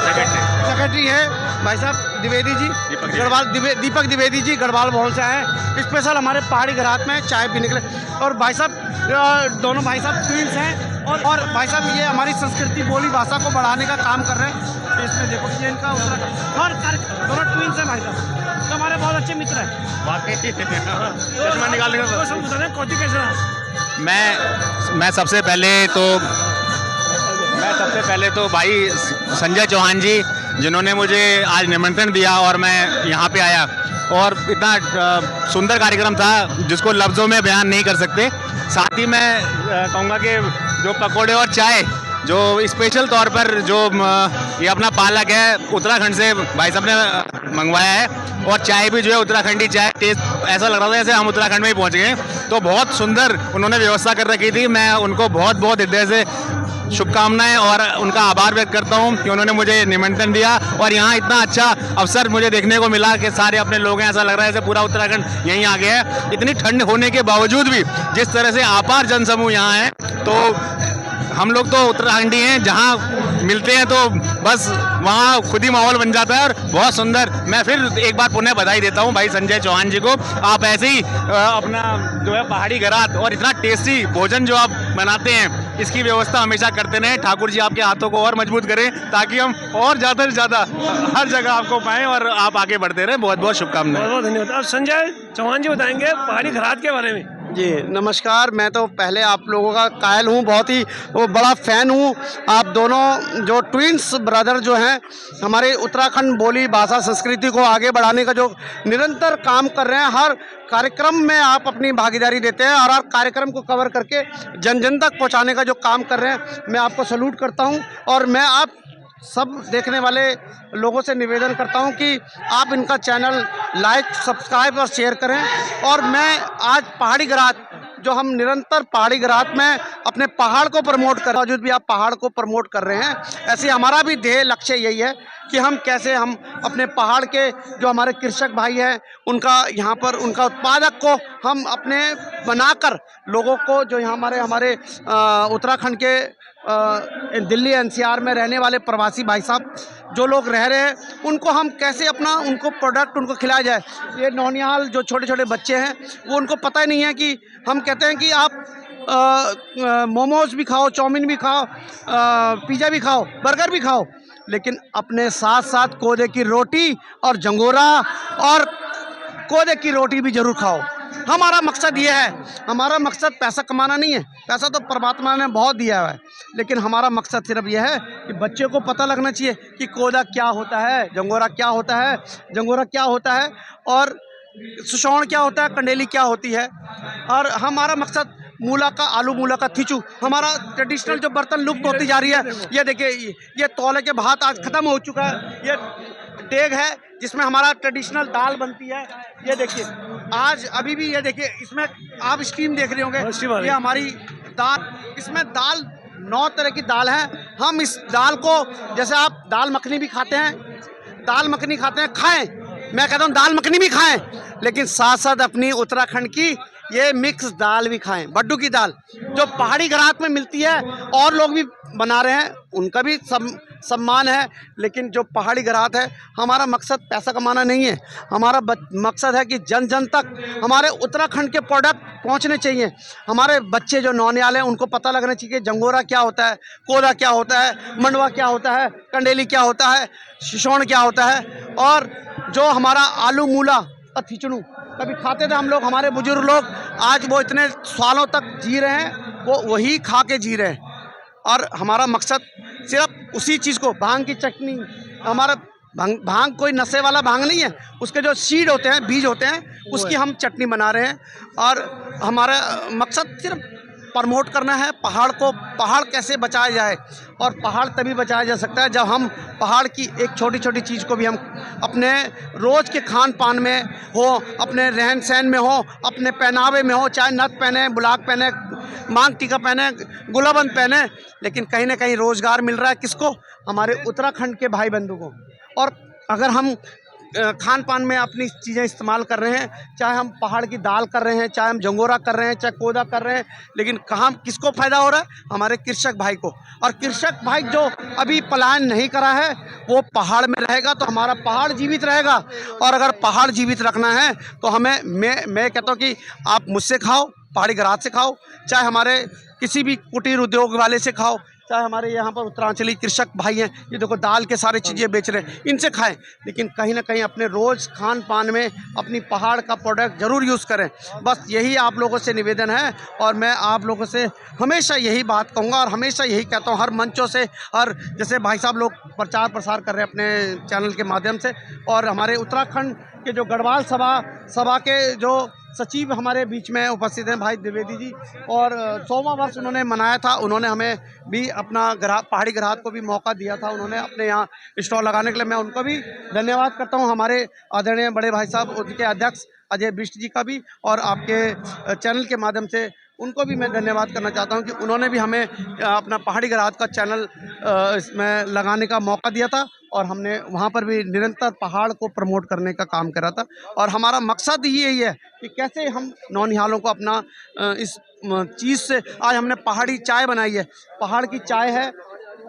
Secretary है भाई साहब द्विवेदी जी, गढ़वाल दीपक द्विवेदी जी गढ़वाल भवन से आए हैं स्पेशल हमारे पहाड़ी घरात में चाय पीने के लिए। और भाई साहब दोनों भाई साहब ट्विंस हैं और भाई साहब ये हमारी संस्कृति बोली भाषा को बढ़ाने का काम कर रहे हैं। इसमें देखो ये इनका उत्तराखंड और दोनों ट्विंस हैं भाई साहब, तो हमारे बहुत अच्छे मित्र हैं वाकई। चश्मा निकालने का मैं सबसे पहले तो भाई संजय चौहान जी जिन्होंने मुझे आज निमंत्रण दिया और मैं यहाँ पे आया, और इतना सुंदर कार्यक्रम था जिसको लफ्ज़ों में बयान नहीं कर सकते। साथ ही मैं कहूँगा कि जो पकोड़े और चाय जो स्पेशल तौर पर जो ये अपना पालक है उत्तराखंड से भाई साहब ने मंगवाया है, और चाय भी जो है उत्तराखंडी चाय, टेस्ट ऐसा लग रहा था जैसे हम उत्तराखंड में ही पहुँच गए। तो बहुत सुंदर उन्होंने व्यवस्था कर रखी थी। मैं उनको बहुत बहुत हृदय से शुभकामनाएं और उनका आभार व्यक्त करता हूं कि उन्होंने मुझे निमंत्रण दिया और यहाँ इतना अच्छा अवसर मुझे देखने को मिला कि सारे अपने लोग हैं। ऐसा लग रहा है जैसे पूरा उत्तराखंड यहीं आ गया है। इतनी ठंड होने के बावजूद भी जिस तरह से अपार जनसमूह यहाँ है, तो हम लोग तो उत्तराखंडी हैं, जहाँ मिलते हैं तो बस वहाँ खुद ही माहौल बन जाता है और बहुत सुंदर। मैं फिर एक बार पुनः बधाई देता हूँ भाई संजय चौहान जी को। आप ऐसे ही अपना जो है पहाड़ी घरात और इतना टेस्टी भोजन जो आप बनाते हैं, इसकी व्यवस्था हमेशा करते रहें। ठाकुर जी आपके हाथों को और मजबूत करें ताकि हम और ज़्यादा से ज़्यादा हर जगह आपको पाएँ और आप आगे बढ़ते रहें। बहुत बहुत शुभकामनाएं। बहुत बहुत धन्यवाद। अब संजय चौहान जी बताएंगे पहाड़ी घरात के बारे में। जी नमस्कार। मैं तो पहले आप लोगों का कायल हूँ, बहुत ही बड़ा फ़ैन हूँ। आप दोनों जो ट्विंस ब्रदर जो हैं हमारे उत्तराखंड बोली भाषा संस्कृति को आगे बढ़ाने का जो निरंतर काम कर रहे हैं, हर कार्यक्रम में आप अपनी भागीदारी देते हैं और हर कार्यक्रम को कवर करके जन जन तक पहुँचाने का जो काम कर रहे हैं, मैं आपको सैल्यूट करता हूँ। और मैं आप सब देखने वाले लोगों से निवेदन करता हूं कि आप इनका चैनल लाइक, सब्सक्राइब और शेयर करें। और मैं आज पहाड़ी घरात जो हम निरंतर पहाड़ी घरात में अपने पहाड़ को प्रमोट कर बावजूद भी आप पहाड़ को प्रमोट कर रहे हैं, ऐसे हमारा भी ध्येय लक्ष्य यही है कि हम कैसे हम अपने पहाड़ के जो हमारे कृषक भाई हैं उनका यहाँ पर उनका उत्पादक को हम अपने बनाकर लोगों को जो यहाँ हमारे उत्तराखंड के दिल्ली एनसीआर में रहने वाले प्रवासी भाई साहब जो लोग रह रहे हैं उनको हम कैसे अपना उनको प्रोडक्ट उनको खिलाया जाए। ये नौनिहाल जो छोटे छोटे बच्चे हैं वो उनको पता ही नहीं है कि हम कहते हैं कि आप मोमोज भी खाओ, चाउमीन भी खाओ, पिज़्ज़ा भी खाओ, बर्गर भी खाओ, लेकिन अपने साथ साथ कोदे की रोटी और जंगोरा और कोदे की रोटी भी ज़रूर खाओ। हमारा मकसद ये है, हमारा मकसद पैसा कमाना नहीं है, पैसा तो परमात्मा ने बहुत दिया हुआ है, लेकिन हमारा मकसद सिर्फ यह है कि बच्चे को पता लगना चाहिए कि कोदा क्या होता है, जंगोरा क्या होता है, जंगोरा क्या होता है और सुशौण क्या होता है, कंडेली क्या होती है। और हमारा मकसद मूला का आलू मूला का थिचू, हमारा ट्रेडिशनल जो बर्तन लुप्त होती जा रही है। ये देखिए ये तौले के भात आज ख़त्म हो चुका है। ये देग है जिसमें हमारा ट्रेडिशनल दाल बनती है। ये देखिए आज अभी भी ये देखिए इसमें आप स्टीम देख रहे होंगे, ये हमारी दाल, इसमें दाल 9 तरह की दाल है। हम इस दाल को जैसे आप दाल मखनी भी खाते हैं, दाल मखनी खाते हैं, खाएं, मैं कहता हूँ दाल मखनी भी खाएं, लेकिन साथ साथ अपनी उत्तराखंड की ये मिक्स दाल भी खाएं, बड्डू की दाल जो पहाड़ी घरात में मिलती है और लोग भी बना रहे हैं, उनका भी सम्मान है। लेकिन जो पहाड़ी घरात है, हमारा मकसद पैसा कमाना नहीं है, हमारा मकसद है कि जन जन तक हमारे उत्तराखंड के प्रोडक्ट पहुंचने चाहिए। हमारे बच्चे जो नौनिहाल हैं उनको पता लगना चाहिए कि जंगोरा क्या होता है, कोदा क्या होता है, मंडवा क्या होता है, कंडेली क्या होता है, सुशौण क्या होता है। और जो हमारा आलू मूला और खिचड़ू कभी खाते थे हम लोग, हमारे बुजुर्ग लोग, आज वो इतने सालों तक जी रहे हैं, वो वही खा के जी रहे हैं। और हमारा मकसद सिर्फ उसी चीज़ को, भांग की चटनी, हमारा भांग कोई नशे वाला भांग नहीं है, उसके जो सीड होते हैं, बीज होते हैं, उसकी हम चटनी बना रहे हैं। और हमारा मकसद सिर्फ प्रमोट करना है पहाड़ को, पहाड़ कैसे बचाया जाए। और पहाड़ तभी बचाया जा सकता है जब हम पहाड़ की एक छोटी छोटी चीज़ को भी हम अपने रोज़ के खान पान में हो, अपने रहन सहन में हो, अपने पहनावे में हो, चाहे नथ पहने, बुलाक पहने, मांग टीका पहने, गुलाबंद पहने, लेकिन कहीं ना कहीं रोज़गार मिल रहा है किसको, हमारे उत्तराखंड के भाई बंधु को। और अगर हम खान पान में अपनी चीज़ें इस्तेमाल कर रहे हैं, चाहे हम पहाड़ की दाल कर रहे हैं, चाहे हम जंगोरा कर रहे हैं, चाहे कोदा कर रहे हैं, लेकिन कहाँ किसको फ़ायदा हो रहा है? हमारे कृषक भाई को। और कृषक भाई जो अभी पलायन नहीं करा है वो पहाड़ में रहेगा तो हमारा पहाड़ जीवित रहेगा। और अगर पहाड़ जीवित रखना है तो हमें मैं कहता हूँ कि आप मुझसे खाओ, पहाड़ी ग्राहक से खाओ, चाहे हमारे किसी भी कुटीर उद्योग वाले से खाओ, चाहे हमारे यहाँ पर उत्तरांचली कृषक भाई हैं, ये देखो दाल के सारे चीज़ें बेच रहे हैं, इनसे खाएं, लेकिन कहीं ना कहीं अपने रोज़ खान पान में अपनी पहाड़ का प्रोडक्ट ज़रूर यूज़ करें। बस यही आप लोगों से निवेदन है और मैं आप लोगों से हमेशा यही बात कहूँगा और हमेशा यही कहता हूँ हर मंचों से। और जैसे भाई साहब लोग प्रचार प्रसार कर रहे हैं अपने चैनल के माध्यम से, और हमारे उत्तराखंड के जो गढ़वाल सभा के जो सचिव हमारे बीच में उपस्थित हैं भाई द्विवेदी जी, और 100वां वर्ष उन्होंने मनाया था, उन्होंने हमें भी अपना पहाड़ी ग्राहक को भी मौका दिया था, उन्होंने अपने यहाँ स्टॉल लगाने के लिए, मैं उनको भी धन्यवाद करता हूँ। हमारे आदरणीय बड़े भाई साहब उनके अध्यक्ष अजय बिष्ट जी का भी, और आपके चैनल के माध्यम से उनको भी मैं धन्यवाद करना चाहता हूँ कि उन्होंने भी हमें अपना पहाड़ी ग्राहक का चैनल इसमें लगाने का मौका दिया था, और हमने वहाँ पर भी निरंतर पहाड़ को प्रमोट करने का काम करा था। और हमारा मकसद ही यही है कि कैसे हम नौनिहालों को अपना इस चीज़ से, आज हमने पहाड़ी चाय बनाई है, पहाड़ की चाय है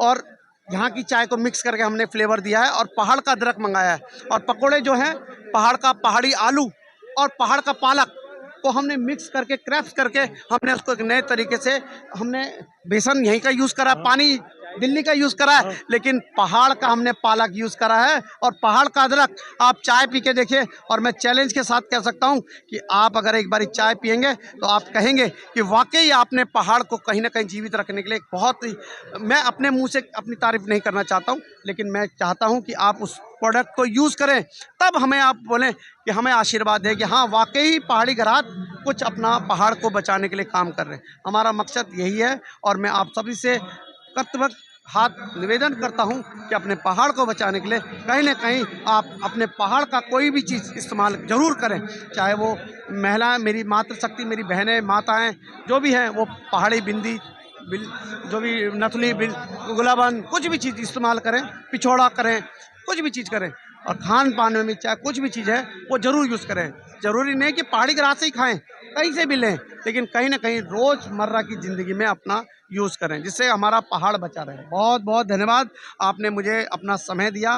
और यहाँ की चाय को मिक्स करके हमने फ्लेवर दिया है, और पहाड़ का अदरक मंगाया है, और पकोड़े जो हैं पहाड़ का पहाड़ी आलू और पहाड़ का पालक को हमने मिक्स करके क्रैप्स करके हमने उसको एक नए तरीके से, हमने बेसन यहीं का यूज़ करा, पानी दिल्ली का यूज़ करा है, लेकिन पहाड़ का हमने पालक यूज़ करा है और पहाड़ का अदरक। आप चाय पी के देखिए, और मैं चैलेंज के साथ कह सकता हूं कि आप अगर एक बारी चाय पियेंगे तो आप कहेंगे कि वाकई आपने पहाड़ को कहीं ना कहीं जीवित रखने के लिए बहुत ही, मैं अपने मुंह से अपनी तारीफ नहीं करना चाहता हूं, लेकिन मैं चाहता हूं कि आप उस प्रोडक्ट को यूज़ करें, तब हमें आप बोलें कि हमें आशीर्वाद है कि हाँ वाकई पहाड़ी ग्राहक कुछ अपना पहाड़ को बचाने के लिए काम कर रहे हैं। हमारा मकसद यही है, और मैं आप सभी से कर्तव्य हाथ निवेदन करता हूं कि अपने पहाड़ को बचाने के लिए कहीं ना कहीं आप अपने पहाड़ का कोई भी चीज़ इस्तेमाल ज़रूर करें, चाहे वो महिलाएं, मेरी मातृशक्ति, मेरी बहनें, माताएं जो भी हैं, वो पहाड़ी बिंदी जो भी नथुली गुलाबन कुछ भी चीज़ इस्तेमाल करें, पिछोड़ा करें, कुछ भी चीज़ करें, और खान पान में चाहे कुछ भी चीज़ है वो ज़रूर यूज़ करें। ज़रूरी नहीं कि पहाड़ी ग्रास से ही खाएं, कहीं से भी लें, लेकिन कहीं ना कहीं रोज़मर्रा की ज़िंदगी में अपना यूज़ करें, जिससे हमारा पहाड़ बचा रहे। बहुत बहुत धन्यवाद, आपने मुझे अपना समय दिया,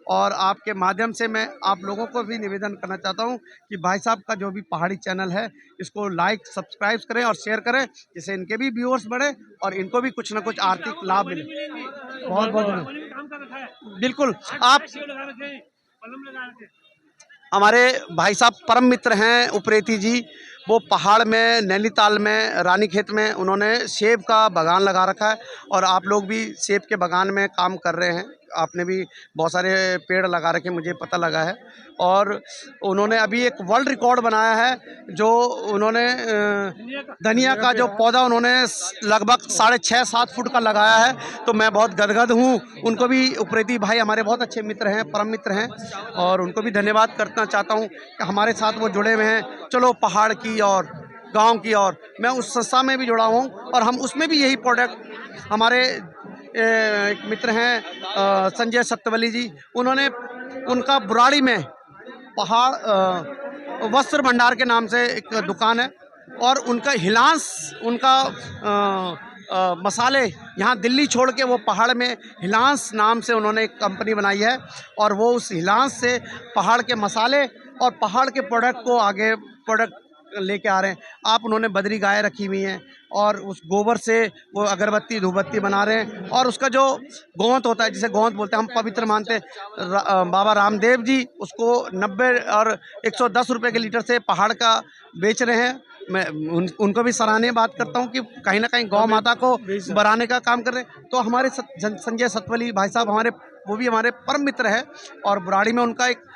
और आपके माध्यम से मैं आप लोगों को भी निवेदन करना चाहता हूं कि भाई साहब का जो भी पहाड़ी चैनल है इसको लाइक सब्सक्राइब करें और शेयर करें, जिससे इनके भी व्यूअर्स बढ़े और इनको भी कुछ ना कुछ आर्थिक लाभ मिले। बहुत बहुत धन्यवाद। बिल्कुल, आप हमारे भाई साहब परम मित्र हैं उप्रेती जी, वो पहाड़ में नैनीताल में रानीखेत में उन्होंने सेब का बागान लगा रखा है, और आप लोग भी सेब के बागान में काम कर रहे हैं, आपने भी बहुत सारे पेड़ लगा रखे मुझे पता लगा है। और उन्होंने अभी एक वर्ल्ड रिकॉर्ड बनाया है, जो उन्होंने धनिया का जो पौधा उन्होंने लगभग 6.5-7 फुट का लगाया है, तो मैं बहुत गदगद हूँ। उनको भी उप्रेती भाई हमारे बहुत अच्छे मित्र हैं, परम मित्र हैं, और उनको भी धन्यवाद करना चाहता हूँ कि हमारे साथ वो जुड़े हुए हैं। चलो पहाड़ की और गांव की, और मैं उस संस्था में भी जुड़ा हूँ, और हम उसमें भी यही प्रोडक्ट, हमारे एक मित्र हैं संजय सत्यवली जी, उन्होंने उनका बुराड़ी में पहाड़ वस्त्र भंडार के नाम से एक दुकान है, और उनका हिलांस, उनका मसाले यहाँ दिल्ली छोड़ के वो पहाड़ में हिलांस नाम से उन्होंने एक कंपनी बनाई है, और वो उस हिलांस से पहाड़ के मसाले और पहाड़ के प्रोडक्ट को आगे प्रोडक्ट लेके आ रहे हैं। आप उन्होंने बदरी गाय रखी हुई हैं, और उस गोबर से वो अगरबत्ती धूपबत्ती बना रहे हैं, और उसका जो गोंद होता है, जिसे गोंद बोलते हैं, हम पवित्र मानते हैं, बाबा रामदेव जी उसको 90 और 110 रुपये के लीटर से पहाड़ का बेच रहे हैं। मैं उनको भी सराहनीय बात करता हूं कि कहीं ना कहीं गौ माता को बढ़ाने का काम कर रहे हैं। तो हमारे संजय सतवली भाई साहब हमारे, वो भी हमारे परम मित्र है, और बुराड़ी में उनका एक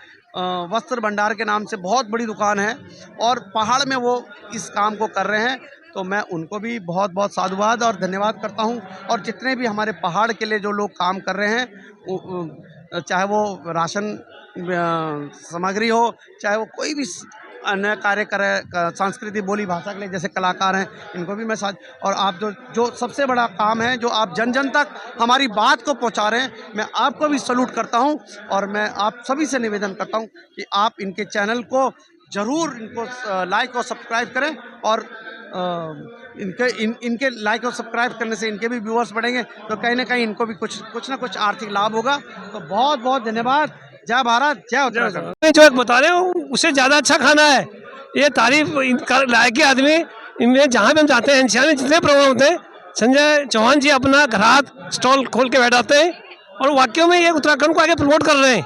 वस्त्र भंडार के नाम से बहुत बड़ी दुकान है, और पहाड़ में वो इस काम को कर रहे हैं। तो मैं उनको भी बहुत बहुत साधुवाद और धन्यवाद करता हूं। और जितने भी हमारे पहाड़ के लिए जो लोग काम कर रहे हैं, चाहे वो राशन सामग्री हो, चाहे वो कोई भी अन्य कार्य करें सांस्कृतिक बोली भाषा के लिए, जैसे कलाकार हैं, इनको भी मैं साथ, और आप जो सबसे बड़ा काम है, जो आप जन जन तक हमारी बात को पहुंचा रहे हैं, मैं आपको भी सलूट करता हूं। और मैं आप सभी से निवेदन करता हूं कि आप इनके चैनल को ज़रूर इनको लाइक और सब्सक्राइब करें, और इनके लाइक और सब्सक्राइब करने से इनके भी व्यूअर्स बढ़ेंगे, तो कहीं ना कहीं इनको भी कुछ ना कुछ आर्थिक लाभ होगा। तो बहुत बहुत धन्यवाद। जय भारत, जय उत्तराखंड। मैं जो एक बता रहे हूँ उससे ज़्यादा अच्छा खाना है, ये तारीफ लायक आदमी। इनमें जहाँ भी हम जाते हैं, एनसीआर में जितने प्रोग्राम होते हैं, संजय चौहान जी अपना घरात स्टॉल खोल के बैठाते हैं, और वाकई में ये उत्तराखंड को आगे प्रमोट कर रहे हैं।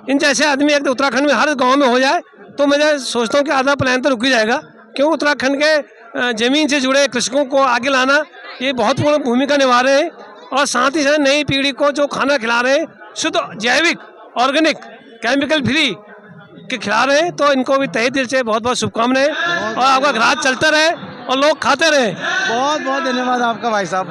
इन जैसे आदमी एक उत्तराखंड में हर गाँव में हो जाए तो मैं सोचता हूँ कि आधा प्लान तो रुक ही जाएगा, क्यों उत्तराखंड के ज़मीन से जुड़े कृषकों को आगे लाना ये बहुत पूर्ण भूमिका निभा रहे हैं, और साथ ही साथ नई पीढ़ी को जो खाना खिला रहे हैं, शुद्ध जैविक ऑर्गेनिक केमिकल फ्री के खिला रहे हैं। तो इनको भी तहे दिल से बहुत बहुत शुभकामनाएं, और आपका घरात चलता रहे और लोग खाते रहे। बहुत बहुत धन्यवाद आपका भाई साहब।